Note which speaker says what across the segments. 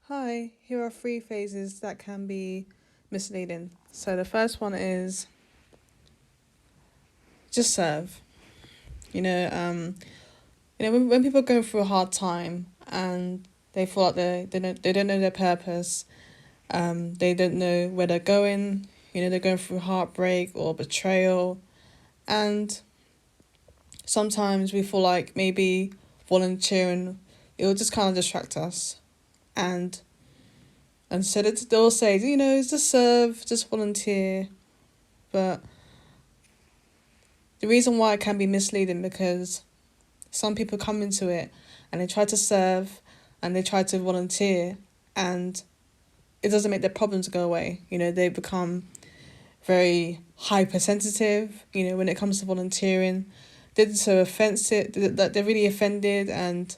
Speaker 1: Hi, here are three phases that can be misleading. So the first one is just serve. You know, um, when people are going through a hard time and they feel like they don't know their purpose, they don't know where they're going. They're going through heartbreak or betrayal, and sometimes we feel like maybe volunteering it will just kind of distract us, and so they'll say, just serve, just volunteer. But the reason why it can be misleading because some people come into it and they try to serve and they try to volunteer, and it doesn't make their problems go away. They become very hypersensitive, when it comes to volunteering. They're so offensive that they're really offended, and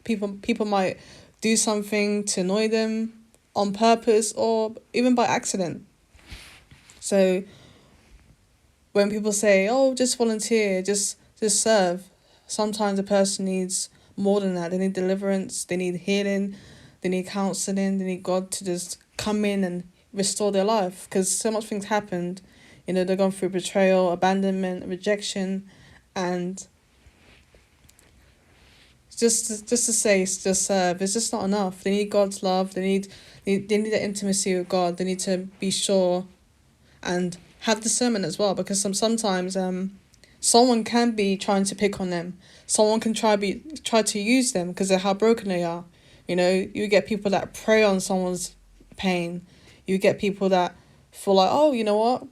Speaker 1: people might do something to annoy them on purpose or even by accident. So when people say, "Oh, just volunteer, just serve," sometimes a person needs more than that. They need deliverance, they need healing, they need counseling, they need God to just come in and restore their life, because so much things happened. They're going through betrayal, abandonment, rejection, and just to say just serve is just not enough. They need God's love. They need that intimacy with God. They need to be sure and have discernment as well, because sometimes someone can be trying to pick on them. Someone can try to use them because of how broken they are. You get people that prey on someone's pain. You get people that feel like, oh, you know what?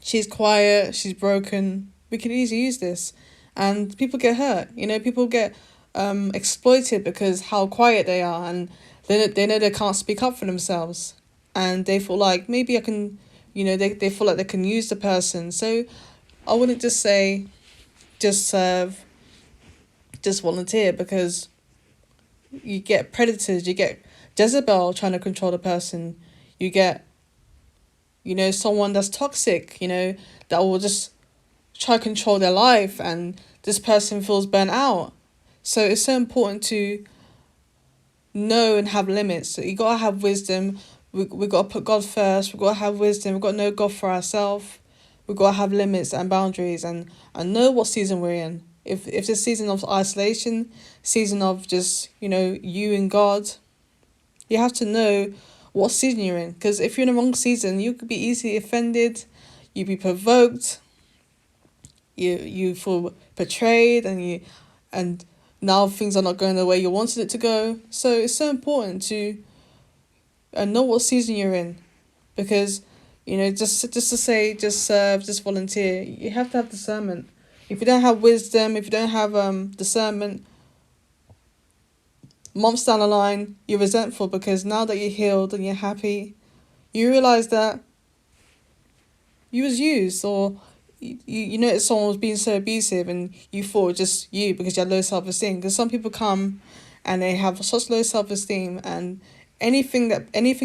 Speaker 1: She's quiet, she's broken. We could easily use this. And people get hurt. People get exploited because how quiet they are, and they know they can't speak up for themselves. And they feel like maybe I can, they feel like they can use the person. So I wouldn't just say just serve, just volunteer, because you get predators, you get Jezebel trying to control the person, you get, someone that's toxic, that will just try to control their life, and this person feels burnt out. So it's so important to know and have limits. So you got to have wisdom. We got to put God first. We got to have wisdom. We got to know God for ourselves. We got to have limits and boundaries, and know what season we're in. If it's a season of isolation, season of just, you and God, you have to know what season you're in. Because if you're in the wrong season, you could be easily offended, you be provoked, you feel betrayed, and now things are not going the way you wanted it to go. So it's so important to know what season you're in, because just to say just serve, just volunteer, you have to have discernment. If you don't have wisdom, if you don't have discernment, months down the line you're resentful, because now that you're healed and you're happy, you realize that you was used, or you notice someone was being so abusive and you thought just you, because you had low self-esteem. Because some people come and they have such low self-esteem, and anything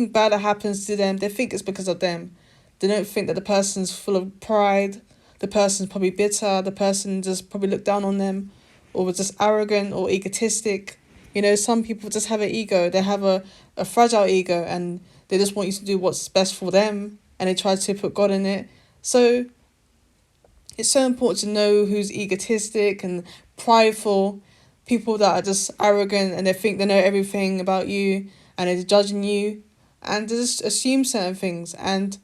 Speaker 1: bad that happens to them, they think it's because of them. They don't think that the person's full of pride, the person's probably bitter, the person just probably looked down on them, or was just arrogant or egotistic. Some people just have an ego. They have a fragile ego, and they just want you to do what's best for them, and they try to put God in it. So it's so important to know who's egotistic and prideful, people that are just arrogant and they think they know everything about you, and they're judging you, and they just assume certain things. And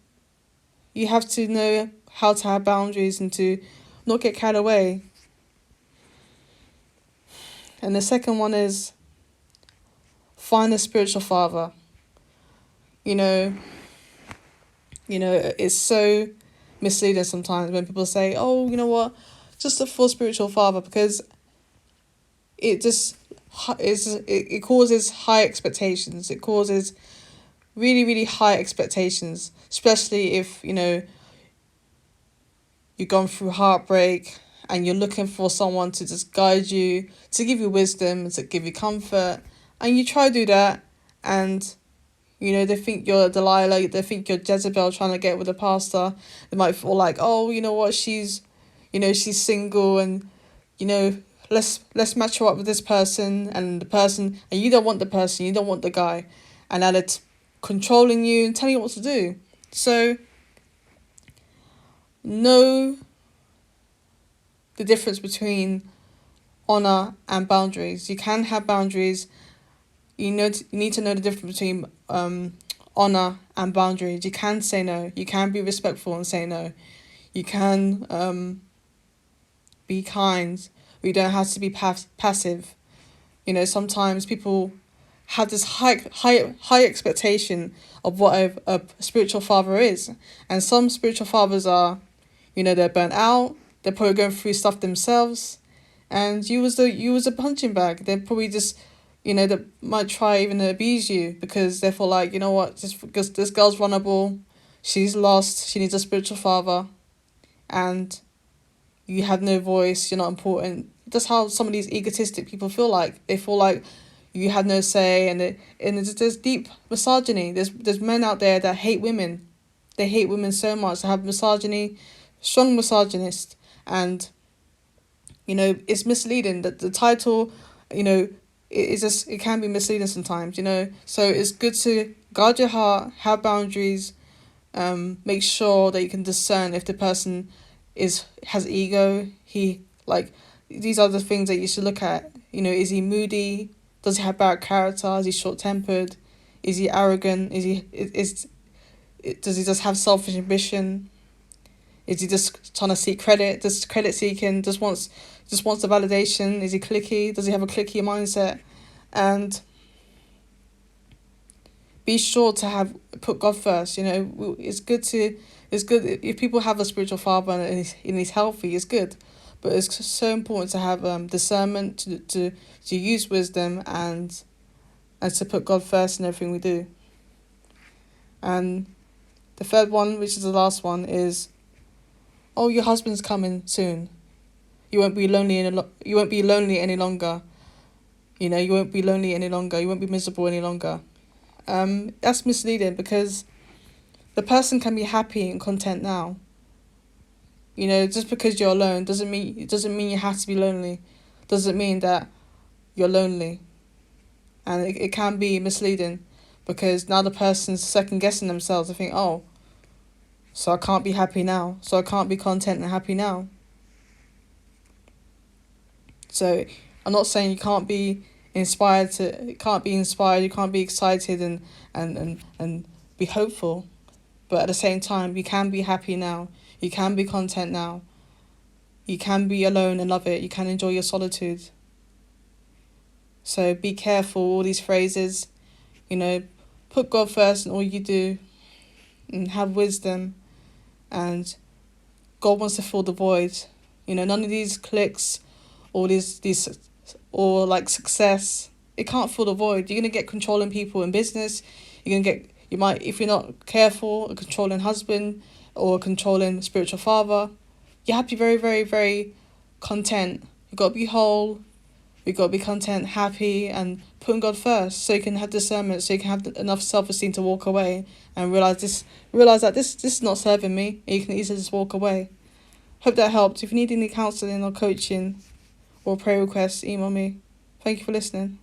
Speaker 1: you have to know how to have boundaries and to not get carried away. And the second one is find a spiritual father. You know, it's so misleading sometimes when people say, oh, you know what, just a full spiritual father, because it just it causes high expectations. It causes really, really high expectations, especially if, you've gone through heartbreak and you're looking for someone to just guide you, to give you wisdom, to give you comfort, and you try to do that, and they think you're Delilah, they think you're Jezebel trying to get with the pastor. They might feel like, oh, you know what, she's single, and, let's match you up with this person and the person, and you don't want the person, you don't want the guy, and now it's controlling you and telling you what to do. So know the difference between honor and boundaries. You can have boundaries. You need to know the difference between honor and boundaries. You can say no. You can be respectful and say no. You can be kind. You don't have to be passive. Sometimes people have this high expectation of what a spiritual father is, and some spiritual fathers are, they're burnt out. They're probably going through stuff themselves, and you was a punching bag. They're probably just, they might try even to abuse you because they feel like, you know what, just because this girl's vulnerable, she's lost, she needs a spiritual father, and you have no voice, you're not important. That's how some of these egotistic people feel like. They feel like you have no say, and there's deep misogyny. There's men out there that hate women. They hate women so much. They have misogyny, strong misogynist, and it's misleading. That the title, it can be misleading sometimes. So it's good to guard your heart, have boundaries, make sure that you can discern if the person has ego. These are the things that you should look at. Is he moody? Does he have bad character? Is he short-tempered? Is he arrogant? Does he just have selfish ambition? Is he just trying to seek credit? Just credit seeking? Just wants the validation? Is he cliquey? Does he have a cliquey mindset? And be sure to put God first. It's good if people have a spiritual father and he's healthy. It's good, but it's so important to have discernment, to use wisdom, and to put God first in everything we do. And the third one, which is the last one, is, oh, your husband's coming soon. You won't be lonely you won't be lonely any longer. You won't be lonely any longer. You won't be miserable any longer. That's misleading, because the person can be happy and content now. Just because you're alone doesn't mean you have to be lonely. Doesn't mean that you're lonely. And it can be misleading, because now the person's second guessing themselves. They think, oh, so I can't be happy now. So I can't be content and happy now. So I'm not saying you can't be inspired, you can't be excited and be hopeful. But at the same time, you can be happy now. You can be content now. You can be alone and love it. You can enjoy your solitude. So be careful, all these phrases. Put God first in all you do, and have wisdom. And God wants to fill the void. None of these clicks, all these or like success, it can't fill the void. You're gonna get controlling people in business. You might, if you're not careful, a controlling husband or a controlling spiritual father. You have to be very, very, very content. You've got to be whole. You've got to be content, happy, and putting God first, so you can have discernment, so you can have enough self-esteem to walk away and realize that this is not serving me, and you can easily just walk away. Hope that helped. If you need any counselling or coaching or prayer requests, email me. Thank you for listening.